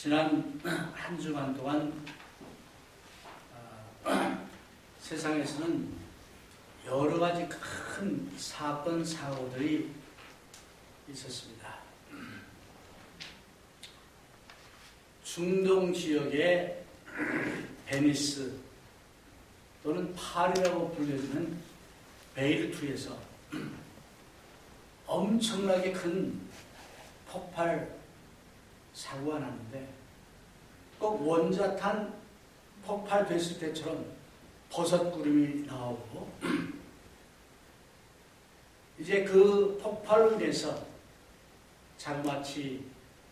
지난 한 주간 동안 세상에서는 여러 가지 큰 사건, 사고들이 있었습니다. 중동 지역의 베니스 또는 파리라고 불려지는 베이루트에서 엄청나게 큰 폭발 사고가 났는데 꼭 원자탄 폭발됐을 때처럼 버섯구름이 나오고 이제 그 폭발로 인해서 자그마치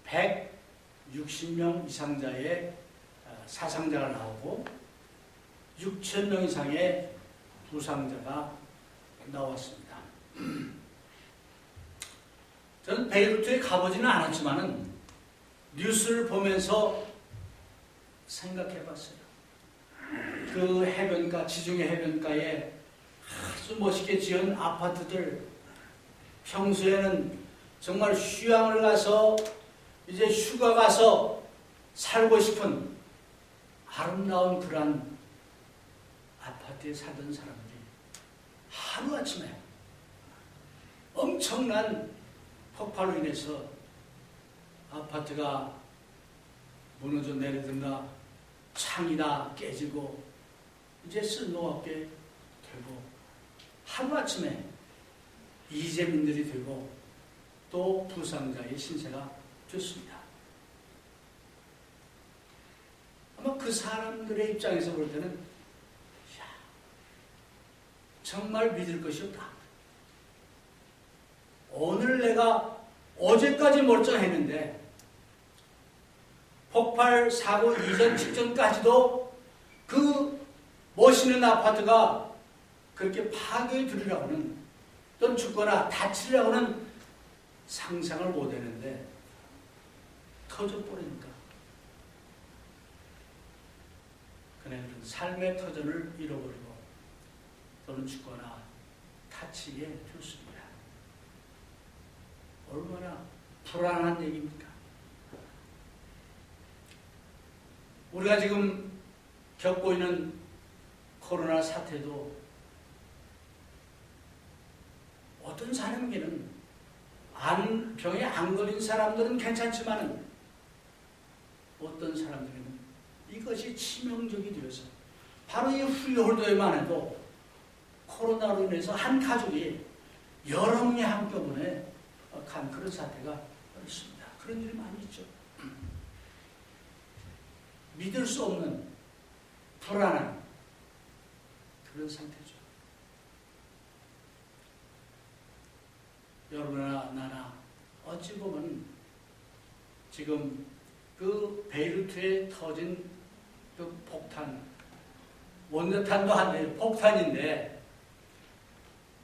160명 이상자의 사상자가 나오고 6,000명 이상의 부상자가 나왔습니다. 저는 베이루트에 가보지는 않았지만은 뉴스를 보면서 생각해 봤어요. 그 해변가, 지중해 해변가에 아주 멋있게 지은 아파트들, 평소에는 정말 휴양을 가서 이제 휴가 가서 살고 싶은 아름다운 그런 아파트에 살던 사람들이 하루아침에 엄청난 폭발로 인해서 아파트가 무너져 내리든가 창이 다 깨지고 이제 쓸모없게 되고 하루아침에 이재민들이 되고 또 부상자의 신세가 됐습니다. 아마 그 사람들의 입장에서 볼 때는 정말 믿을 것이 없다. 오늘 내가 어제까지 멀쩡했는데 폭발 사고 이전 직전까지도 그 멋있는 아파트가 그렇게 파괴되리라고는 또는 죽거나 다치리라고는 상상을 못했는데 터져버리니까 그네들은 삶의 터전을 잃어버리고 또는 죽거나 다치게 되었습니다. 얼마나 불안한 얘기입니까? 우리가 지금 겪고 있는 코로나 사태도 어떤 사람에게는 병에 안 걸린 사람들은 괜찮지만 어떤 사람들에게는 이것이 치명적이 되어서 바로 이 훌리홀더에만 해도 코로나로 인해서 한 가족이 여러 명이 한꺼번에 간 그런 사태가 있습니다. 그런 일이 많이 있죠. 믿을 수 없는 불안한 그런 상태죠. 여러분이나 나나 어찌 보면 지금 그 베이루트에 터진 그 폭탄, 원자탄도 아니에요. 폭탄인데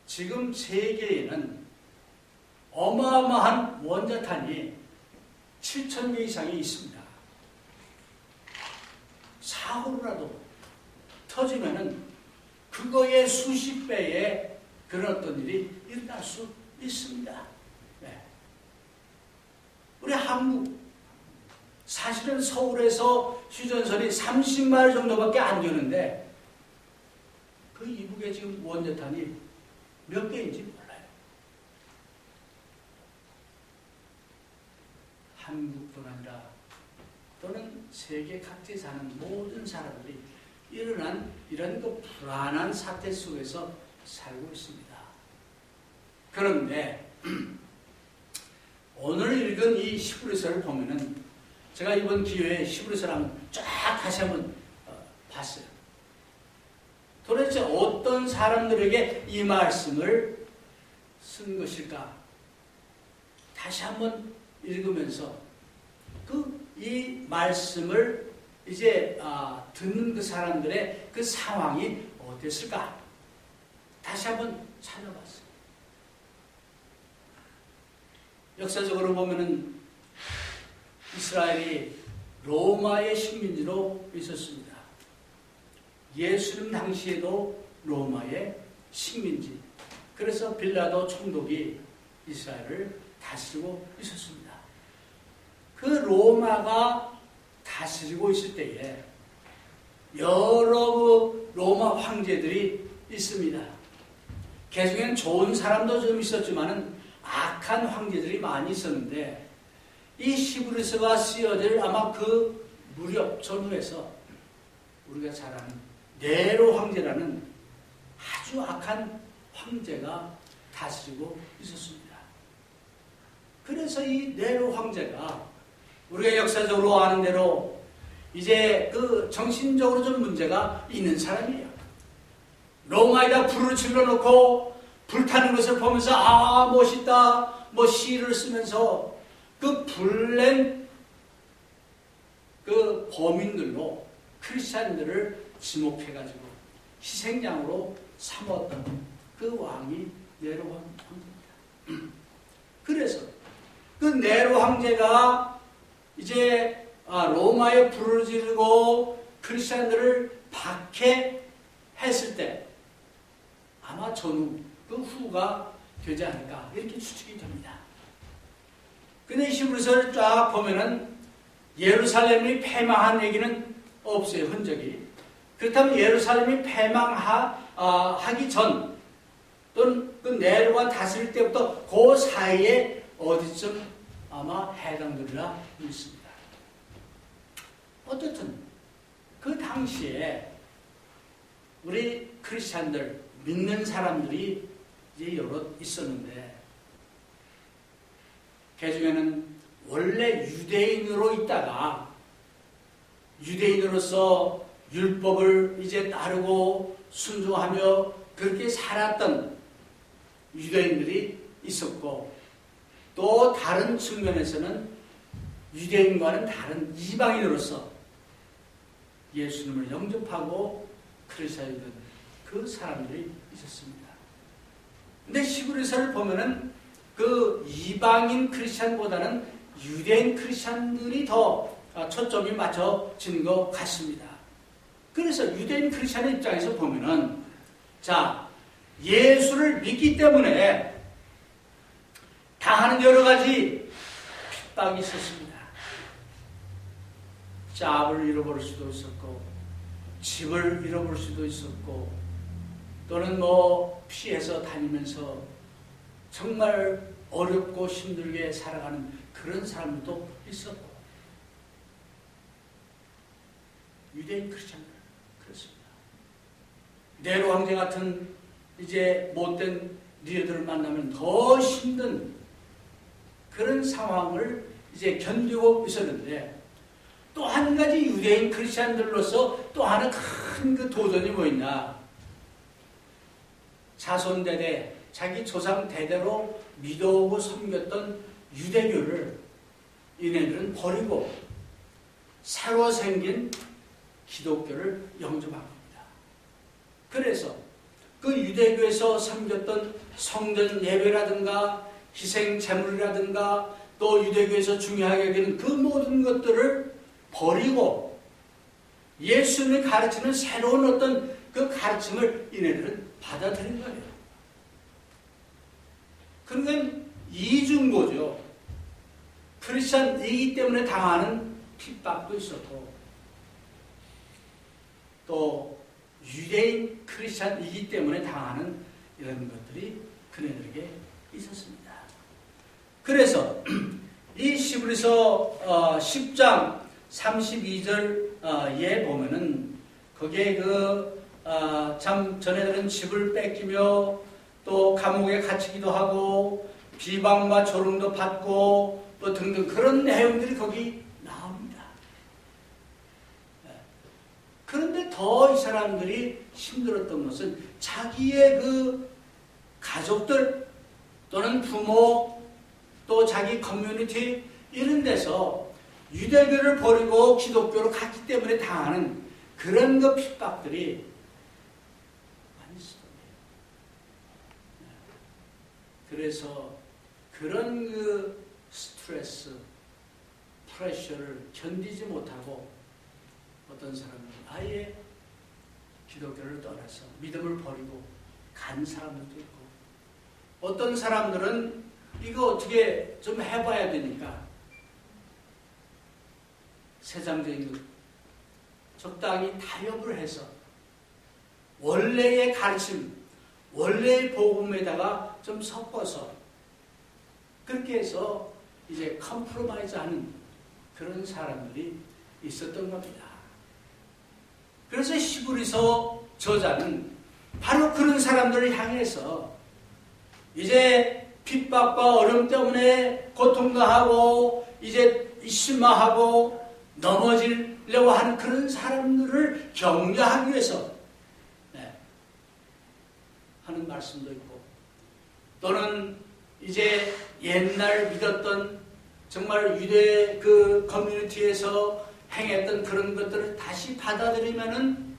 지금 세계에는 어마어마한 원자탄이 7,000개 이상이 있습니다. 사고라도 터지면은 그거의 수십 배의 그런 어떤 일이 일어날 수 있습니다. 네. 우리 한국 사실은 서울에서 휴전선이 30마일 정도밖에 안 되는데 그 이북에 지금 원자탄이 몇 개인지 몰라요. 한국뿐 아니라 또는 세계 각지에 사는 모든 사람들이 일어난 이런 그 불안한 사태 속에서 살고 있습니다. 그런데 오늘 읽은 이 히브리서를 보면은 제가 이번 기회에 히브리서를 한번 쫙 다시 한번 봤어요. 도대체 어떤 사람들에게 이 말씀을 쓴 것일까? 다시 한번 읽으면서 이 말씀을 이제 듣는 그 사람들의 그 상황이 어땠을까? 다시 한번 찾아봤어요. 역사적으로 보면은 이스라엘이 로마의 식민지로 있었습니다. 예수님 당시에도 로마의 식민지. 그래서 빌라도 총독이 이스라엘을 다스리고 있었습니다. 그 로마가 다스리고 있을 때에 여러 로마 황제들이 있습니다. 개중에는 좋은 사람도 좀 있었지만은 악한 황제들이 많이 있었는데 이 히브리서가 쓰여질 아마 그 무렵 전후에서 우리가 잘 아는 네로 황제라는 아주 악한 황제가 다스리고 있었습니다. 그래서 이 네로 황제가 우리가 역사적으로 아는 대로 이제 그 정신적으로 좀 문제가 있는 사람이에요. 로마에다 불을 질러놓고 불타는 것을 보면서 아 멋있다 뭐 시를 쓰면서 그 불낸 그 범인들로 크리스찬들을 지목해가지고 희생양으로 삼았던 그 왕이 네로 황제입니다. 그래서 그 네로 황제가 이제 로마에 불을 지르고 크리스찬들을 박해했을 때 아마 전후 그 후가 되지 않을까 이렇게 추측이 됩니다. 근데 히브리서를 쫙 보면은 예루살렘이 패망한 얘기는 없어요. 흔적이. 그렇다면 예루살렘이 패망하기 전 또는 그 네로가 다스릴 때부터 그 사이에 어디쯤 아마 해당되리라 믿습니다. 어쨌든 그 당시에 우리 크리스찬들 믿는 사람들이 이제 여럿 있었는데 그 중에는 원래 유대인으로 있다가 유대인으로서 율법을 이제 따르고 순종하며 그렇게 살았던 유대인들이 있었고 또 다른 측면에서는 유대인과는 다른 이방인으로서 예수님을 영접하고 크리스천이던 그 사람들이 있었습니다. 근데 히브리서를 보면은 그 이방인 크리스천보다는 유대인 크리스천들이 더 초점이 맞춰지는 것 같습니다. 그래서 유대인 크리스천의 입장에서 보면은 자 예수를 믿기 때문에 당하는 여러 가지 핍박이 있었습니다. 짭을 잃어버릴 수도 있었고 집을 잃어버릴 수도 있었고 또는 뭐 피해서 다니면서 정말 어렵고 힘들게 살아가는 그런 사람들도 있었고 유대인 크리스천들 그렇습니다. 네로 황제 같은 이제 못된 리더들을 만나면 더 힘든 그런 상황을 이제 견디고 있었는데 또 한 가지 유대인 크리스천들로서 또 하나 큰 그 도전이 뭐였냐? 자손 대대 자기 조상 대대로 믿어오고 섬겼던 유대교를 이네들은 버리고 새로 생긴 기독교를 영접한 겁니다. 그래서 그 유대교에서 섬겼던 성전 예배라든가 희생 제물이라든가 또 유대교에서 중요하게 여기는 그 모든 것들을 버리고 예수님이 가르치는 새로운 어떤 그 가르침을 이네들은 받아들인 거예요. 그러니까 이중고죠. 크리스천이기 때문에 당하는 핍박도 있었고 또 유대인 크리스천이기 때문에 당하는 이런 것들이 그네들에게 있었습니다. 그래서 이 히브리서 10장 32절에 보면은 거기에 참 전에들은 집을 뺏기며 또 감옥에 갇히기도 하고 비방과 조롱도 받고 또 등등 그런 내용들이 거기 나옵니다. 그런데 더 이 사람들이 힘들었던 것은 자기의 그 가족들 또는 부모 또 자기 커뮤니티 이런 데서 유대교를 버리고 기독교로 갔기 때문에 당하는 그런 그 핍박들이 많이 있었습니다. 그래서 그런 그 스트레스, 프레셔를 견디지 못하고 어떤 사람은 아예 기독교를 떠나서 믿음을 버리고 간 사람들도 있고 어떤 사람들은 이거 어떻게 좀 해봐야 되니까 세상적인 것 적당히 타협을 해서 원래의 가르침, 원래의 복음에다가 좀 섞어서 그렇게 해서 이제 컴프로마이즈하는 그런 사람들이 있었던 겁니다. 그래서 히브리서 저자는 바로 그런 사람들을 향해서 이제 핍박과 어려움 때문에 고통도 하고 이제 실망하고 넘어지려고 하는 그런 사람들을 격려하기 위해서 하는 말씀도 있고, 또는 이제 옛날 믿었던 정말 유대 그 커뮤니티에서 행했던 그런 것들을 다시 받아들이면은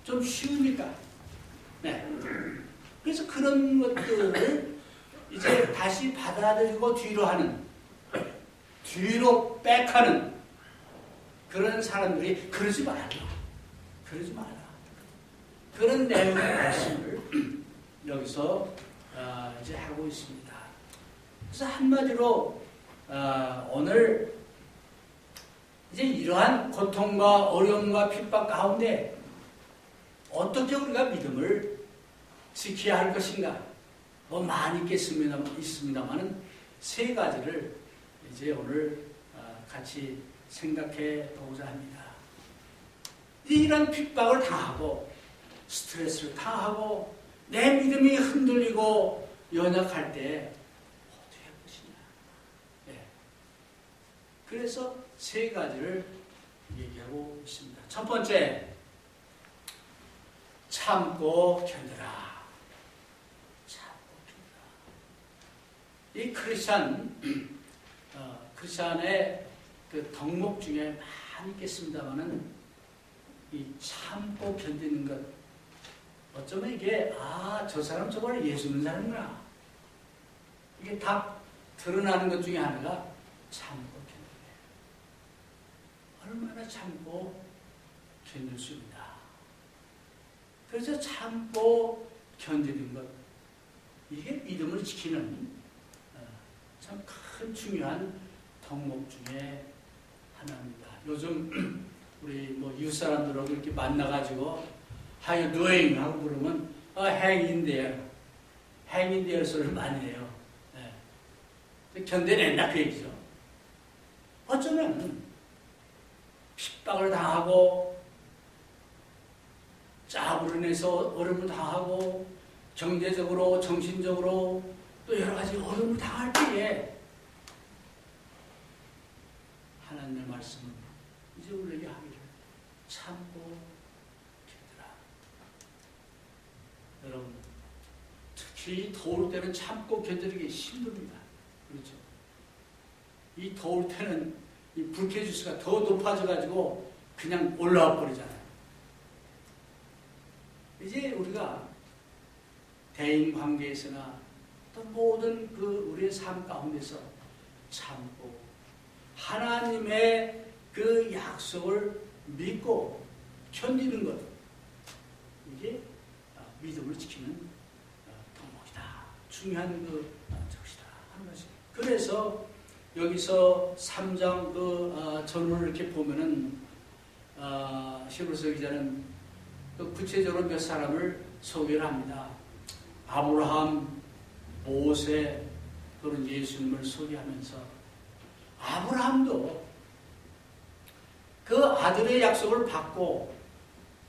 좀 쉬우니까. 그래서 그런 것들을 이제 다시 받아들이고 뒤로 백하는 그런 사람들이 그러지 마라. 그런 내용의 말씀을 여기서 이제 하고 있습니다. 그래서 한마디로 오늘 이제 이러한 고통과 어려움과 핍박 가운데 어떻게 우리가 믿음을 지켜야 할 것인가? 뭐 많이 있습니다만은 세 가지를 이제 오늘 같이 생각해 보고자 합니다. 이런 핍박을 당하고 스트레스를 당하고 내 믿음이 흔들리고 연약할 때 어떻게 할 것이냐. 그래서 세 가지를 얘기하고 있습니다. 첫 번째, 참고 견뎌라. 이 크리스찬의 그 덕목 중에 많이 있겠습니다만은 이 참고 견디는 것, 어쩌면 이게 저 사람 정말 예수 믿는 사람이구나, 이게 다 드러나는 것 중에 하나가 참고 견디는 거예요. 얼마나 참고 견딜 수 있나. 그래서 참고 견디는 것, 이게 믿음을 지키는 참 큰 중요한 덕목 중에 하나입니다. 요즘 우리 뭐 이웃 사람들하고 이렇게 만나가지고 How you doing? 하고 부르면 hang in there. hang in there 소리를 많이 해요. 견뎌낸다 그 얘기죠. 어쩌면 핍박을 당하고 짜부로 인해서 어려움을 당하고 경제적으로 정신적으로 또 여러 가지 어려움을 당할 때에 하나님의 말씀은 이제 우리에게 하기를 참고 견디라. 여러분, 특히 더울 때는 참고 견디기 힘듭니다. 그렇죠? 이 더울 때는 이 불쾌지수가 더 높아져가지고 그냥 올라와 버리잖아요. 이제 우리가 대인 관계에서나 또 모든 그 우리의 삶 가운데서 참고 하나님의 그 약속을 믿고 견디는 것, 이게 믿음을 지키는 덕목이다. 중요한 그 적시다 하는 것이. 그래서 여기서 3장 그 전문을 이렇게 보면은 히브리서 기자는 구체적으로 몇 사람을 소개를 합니다. 아브라함, 모세, 또는 예수님을 소개하면서 아브라함도 그 아들의 약속을 받고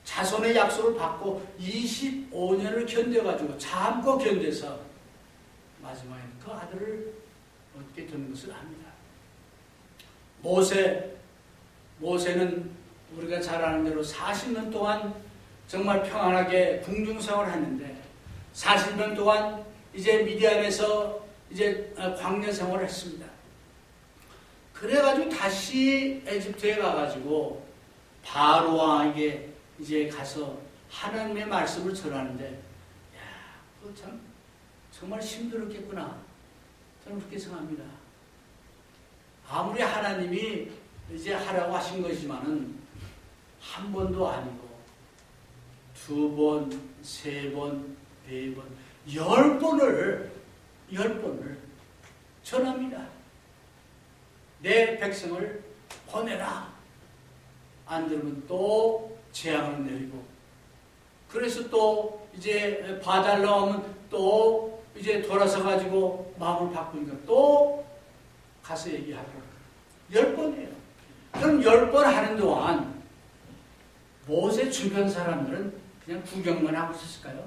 자손의 약속을 받고 25년을 견뎌가지고 참고 견뎌서 마지막에는 그 아들을 얻게 되는 것을 압니다. 모세는 우리가 잘 아는 대로 40년 동안 정말 평안하게 궁중생활을 했는데 40년 동안 이제 미디안에서 이제 광야 생활을 했습니다. 그래가지고 다시 에집트에 가가지고 바로 왕에게 이제 가서 하나님의 말씀을 전하는데, 야, 그거 참 정말 힘들었겠구나. 저는 그렇게 생각합니다. 아무리 하나님이 이제 하라고 하신 것이지만은 한 번도 아니고 두 번, 세 번, 네 번, 10번을 전합니다. 내 백성을 보내라. 안 들으면 또 재앙을 내리고, 그래서 또 이제 봐달라고 하면 또 이제 돌아서 가지고 마음을 바꾸니까 또 가서 얘기하고 10번이에요. 그럼 10번 하는 동안 모세 주변 사람들은 그냥 구경만 하고 있었을까요?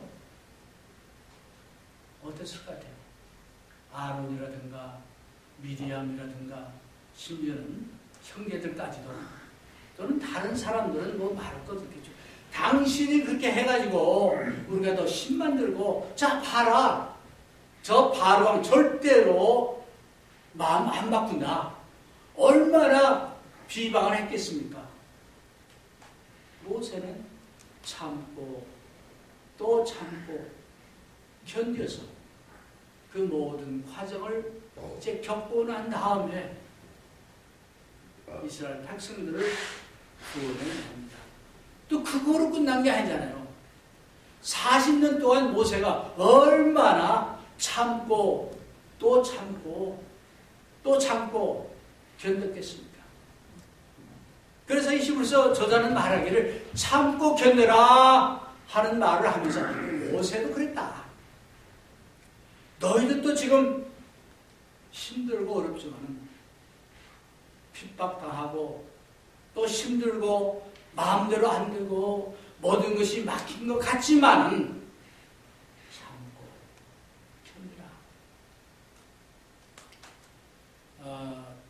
어땠을 것 같아요? 아론이라든가 미디암이라든가 심지어는 형제들까지도, 또는 다른 사람들은 뭐 말할 것도 없겠죠. 당신이 그렇게 해가지고 우리가 더 힘만 들고, 자 봐라, 저 바로왕 절대로 마음 안 바꾼다. 얼마나 비방을 했겠습니까? 모세는 참고 또 참고 견뎌서 그 모든 과정을 이제 겪고 난 다음에 이스라엘 백성들을 구원해 냅니다. 또 그거로 끝난 게 아니잖아요. 40년 동안 모세가 얼마나 참고 또 참고 또 참고 견뎠겠습니까? 그래서 이 히브리서 저자는 말하기를 참고 견뎌라 하는 말을 하면서 모세도 그랬다. 너희들도 지금 힘들고 어렵지만 핍박당하고 또 힘들고 마음대로 안 되고 모든 것이 막힌 것 같지만은 참고 견디라.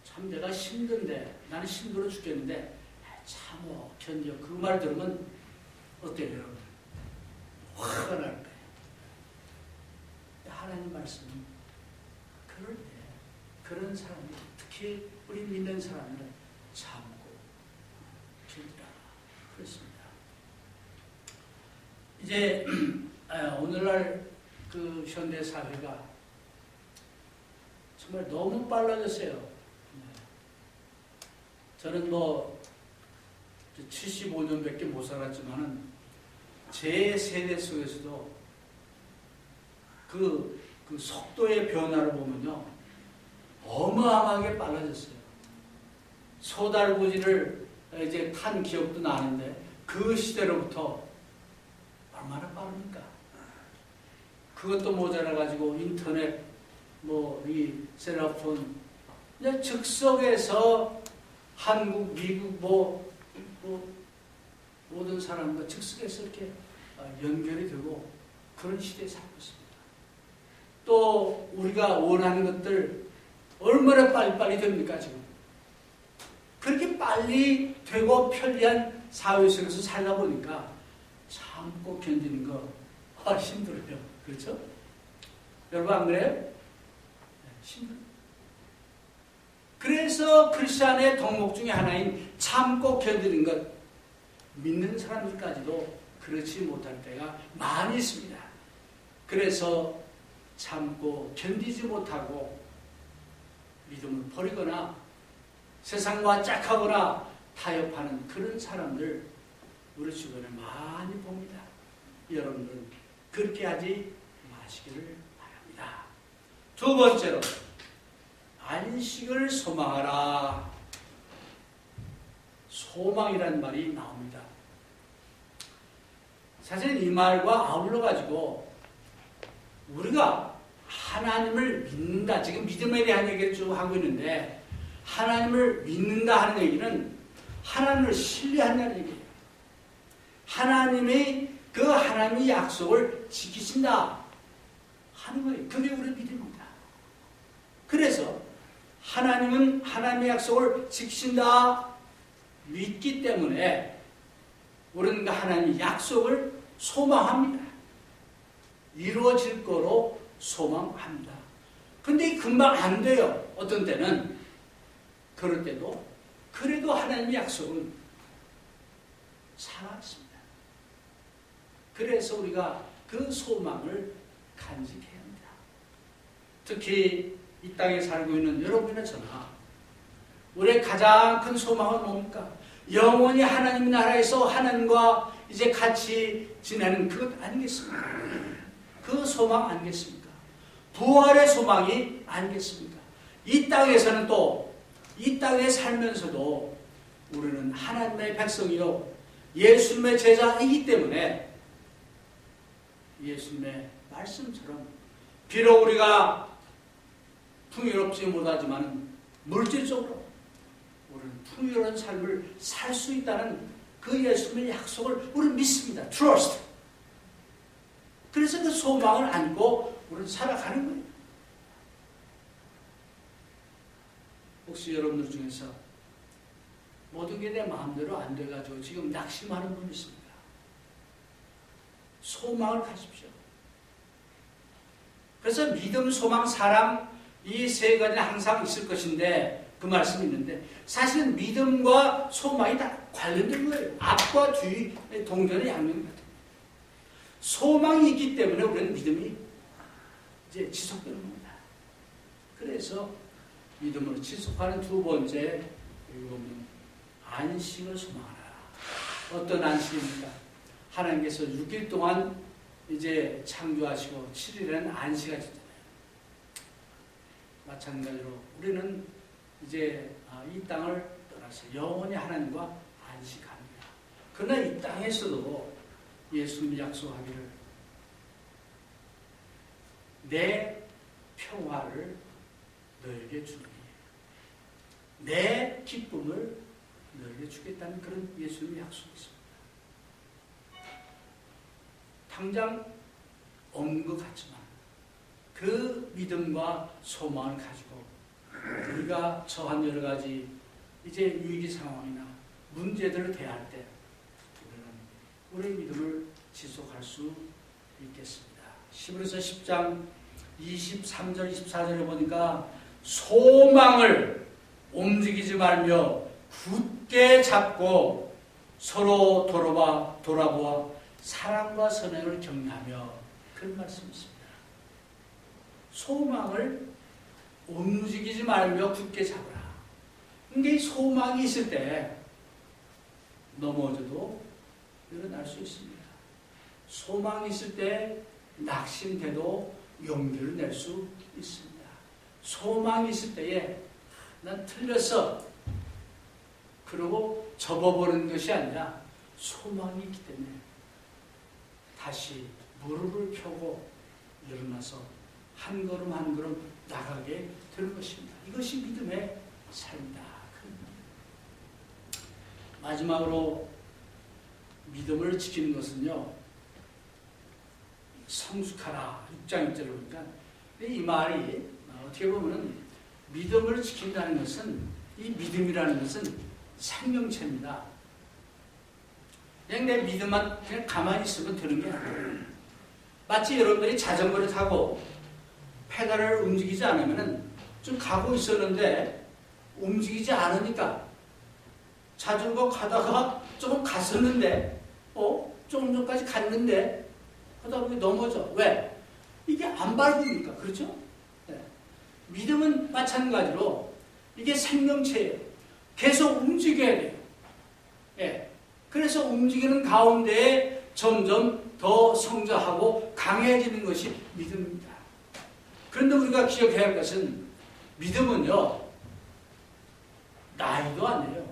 참 내가 힘든데, 나는 힘들어 죽겠는데 참어 견뎌. 그 말 들으면 어때요 여러분? 화가 날 거예요. 하나님 말씀은 그럴 때 그런 사람이, 특히 우리 믿는 사람은 참고 견디라 그렇습니다. 이제 오늘날 그 현대 사회가 정말 너무 빨라졌어요. 저는 뭐 75년밖에 못 살았지만은 제 세대 속에서도 그 속도의 변화를 보면요, 어마어마하게 빨라졌어요. 소달구지를 이제 탄 기억도 나는데 그 시대로부터 얼마나 빠릅니까? 그것도 모자라가지고 인터넷, 뭐 이 셀러폰, 그냥 즉석에서 한국, 미국, 모든 사람과 즉석에서 이렇게 연결이 되고 그런 시대에 살고 있습니다. 또 우리가 원하는 것들 얼마나 빨리빨리 됩니까 지금? 그렇게 빨리 되고 편리한 사회 속에서 살다 보니까 참고 견디는 거 힘들어요. 그렇죠? 여러분 안 그래요? 네, 힘들어요. 그래서 크리스찬의 덕목 중에 하나인 참고 견디는 것, 믿는 사람들까지도 그렇지 못할 때가 많이 있습니다. 그래서 참고 견디지 못하고 믿음을 버리거나 세상과 짝하거나 타협하는 그런 사람들 우리 주변에 많이 봅니다. 여러분들은 그렇게 하지 마시기를 바랍니다. 두 번째로 안식을 소망하라. 소망이라는 말이 나옵니다. 사실 이 말과 아울러 가지고 우리가 하나님을 믿는다, 지금 믿음에 대한 얘기를 쭉 하고 있는데 하나님을 믿는다 하는 얘기는 하나님을 신뢰한다는 얘기예요. 하나님이 그 하나님의 약속을 지키신다 하는 거예요. 그게 우리 믿음입니다. 그래서 하나님은 하나님의 약속을 지키신다 믿기 때문에 우리는 그 하나님의 약속을 소망합니다. 이루어질 거로 소망합니다. 근데 금방 안 돼요. 어떤 때는. 그럴 때도 그래도 하나님의 약속은 살아있습니다. 그래서 우리가 그 소망을 간직해야 합니다. 특히 이 땅에 살고 있는 여러분이나 저나 우리의 가장 큰 소망은 뭡니까? 영원히 하나님 나라에서 하나님과 이제 같이 지내는 그것 아니겠습니까? 그 소망 아니겠습니까? 부활의 소망이 아니겠습니까? 이 땅에서는 또 이 땅에 살면서도 우리는 하나님의 백성이요 예수님의 제자이기 때문에 예수님의 말씀처럼 비록 우리가 풍요롭지 못하지만 물질적으로 우리는 풍요로운 삶을 살 수 있다는 그 예수님의 약속을 우리는 믿습니다. Trust. 그래서 그 소망을 안고 우리는 살아가는 거예요. 혹시 여러분들 중에서 모든 게 내 마음대로 안 돼가지고 지금 낙심하는 분 있습니다. 소망을 가십시오. 그래서 믿음, 소망, 사랑 이 세 가지는 항상 있을 것인데 그 말씀이 있는데 사실은 믿음과 소망이 다 관련된 거예요. 앞과 뒤의 동전의 양면 같은 거예요. 소망이 있기 때문에 우리는 믿음이 이제 지속되는 겁니다. 그래서 믿음으로 지속하는 두 번째 이거는 안식을 소망하라. 어떤 안식입니까? 하나님께서 6일 동안 이제 창조하시고 7일에는 안식하셨잖아요. 마찬가지로 우리는 이제 이 땅을 떠나서 영원히 하나님과 안식합니다. 그러나 이 땅에서도 예수님이 약속하기를 내 평화를 너에게 주니 내 기쁨을 너에게 주겠다는 그런 예수님의 약속이 있습니다. 당장 없는 것 같지만 그 믿음과 소망을 가지고 우리가 처한 여러 가지 이제 위기 상황이나 문제들을 대할 때 우리는 우리의 믿음을 지속할 수 있겠습니다. 히브리서 10장 23절 24절에 보니까 소망을 움직이지 말며 굳게 잡고 서로 돌아보아 사랑과 선행을 격려하며 그런 말씀이 있습니다. 소망을 움직이지 말며 굳게 잡으라. 근데 소망이 있을 때 넘어져도 일어날 수 있습니다. 소망이 있을 때 낙심돼도 용기를 낼 수 있습니다. 소망이 있을 때에 난 틀렸어. 그러고 접어버리는 것이 아니라 소망이 있기 때문에 다시 무릎을 펴고 일어나서 한 걸음 한 걸음 나가게 되는 것입니다. 이것이 믿음의 삶이다. 마지막으로 믿음을 지키는 것은요. 성숙하라. 6장 1절을 보니까 이 말이 어떻게 보면 믿음을 지킨다는 것은 이 믿음이라는 것은 생명체입니다. 그냥 내 믿음만 그냥 가만히 있으면 되는 게 아니에요. 마치 여러분들이 자전거를 타고 페달을 움직이지 않으면 좀 가고 있었는데 움직이지 않으니까 자전거 가다가 조금 갔었는데 조금 전까지 갔는데 하다 보니 넘어져. 왜? 이게 안 밟으니까. 그렇죠? 네. 믿음은 마찬가지로 이게 생명체예요. 계속 움직여야 돼요. 네. 그래서 움직이는 가운데 점점 더 성장하고 강해지는 것이 믿음입니다. 그런데 우리가 기억해야 할 것은 믿음은요. 나이도 아니에요.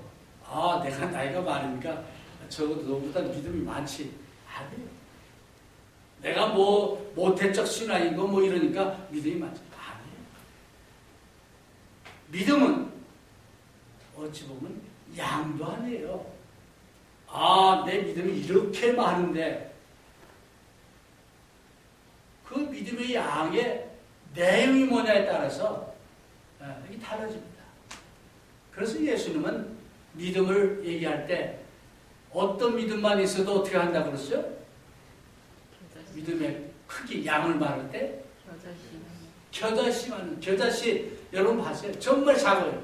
내가 나이가 많으니까 적어도 너보다 믿음이 많지. 아니에요. 내가 모태적 신앙이고 이러니까 믿음이 많지. 아니에요. 믿음은 어찌 보면 양도 아니에요. 내 믿음이 이렇게 많은데 그 믿음의 양의 내용이 뭐냐에 따라서 이게 달라집니다. 그래서 예수님은 믿음을 얘기할 때 어떤 믿음만 있어도 어떻게 한다고 그랬어요? 믿음의 크기, 양을 말할 때 겨자씨 여러분 봤어요? 정말 작아요.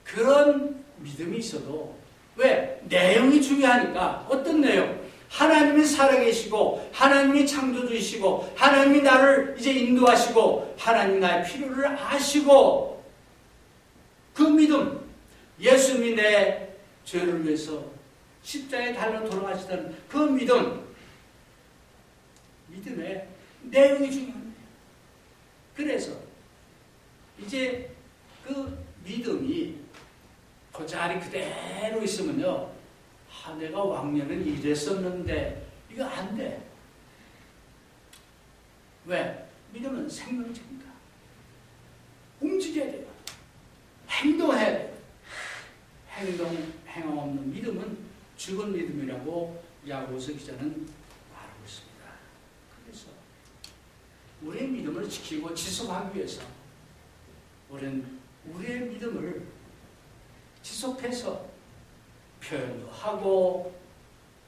그런 믿음이 있어도 왜? 내용이 중요하니까. 어떤 내용? 하나님이 살아계시고 하나님이 창조주이시고 하나님이 나를 이제 인도하시고 하나님이 나의 필요를 아시고 그 믿음, 예수님이 내 죄를 위해서 십자가에 달려 돌아가시다는 그 믿음의 내용이 중요합니다. 그래서 이제 그 믿음이 그 자리 그대로 있으면요, 내가 왕년은 이랬었는데 이거 안 돼. 왜? 믿음은 생명체입니다. 움직여야 돼요. 행동해야 돼요. 행동 없는 믿음은 죽은 믿음이라고 야고보서 기자는 말하고 있습니다. 그래서 우리의 믿음을 지키고 지속하기 위해서 우리는 우리의 믿음을 지속해서 표현도 하고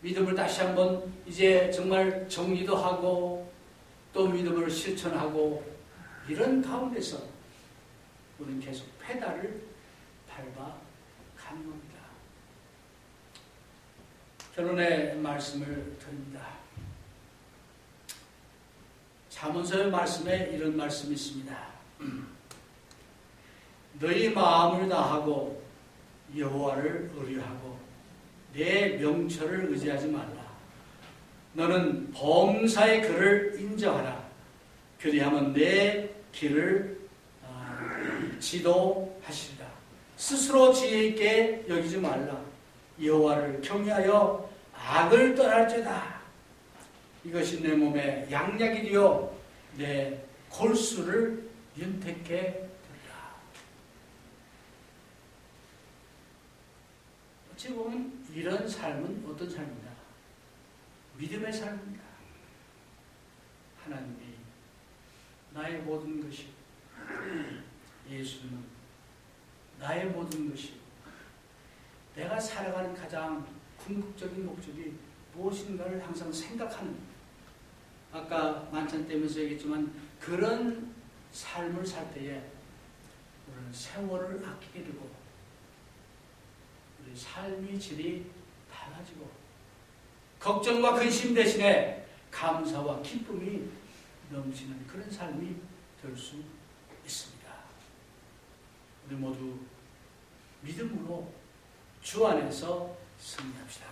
믿음을 다시 한번 이제 정말 정리도 하고 또 믿음을 실천하고 이런 가운데서 우리는 계속 페달을 밟아 가는 겁니다. 결론의 말씀을 드립니다. 잠언서의 말씀에 이런 말씀이 있습니다. 너희 마음을 다하고 여호와를 의뢰하고 내 명철을 의지하지 말라. 너는 범사의 그를 인정하라. 그리하면 내 길을 지도하시리라. 스스로 지혜 있게 여기지 말라. 여호와를 경외하여 악을 떠날지어다. 이것이 내 몸에 양약이 되어 내 골수를 윤택케 되리라. 어찌 보면 이런 삶은 어떤 삶이냐? 믿음의 삶입니다. 하나님이 나의 모든 것이, 예수님은 나의 모든 것이, 내가 살아가는 가장 궁극적인 목적이 무엇인가를 항상 생각하는, 아까 만찬 때면서 얘기했지만 그런 삶을 살 때에 우리는 세월을 아끼게 되고 우리 삶의 질이 달라지고 걱정과 근심 대신에 감사와 기쁨이 넘치는 그런 삶이 될 수 있습니다. 우리 모두 믿음으로 주 안에서 승리합시다.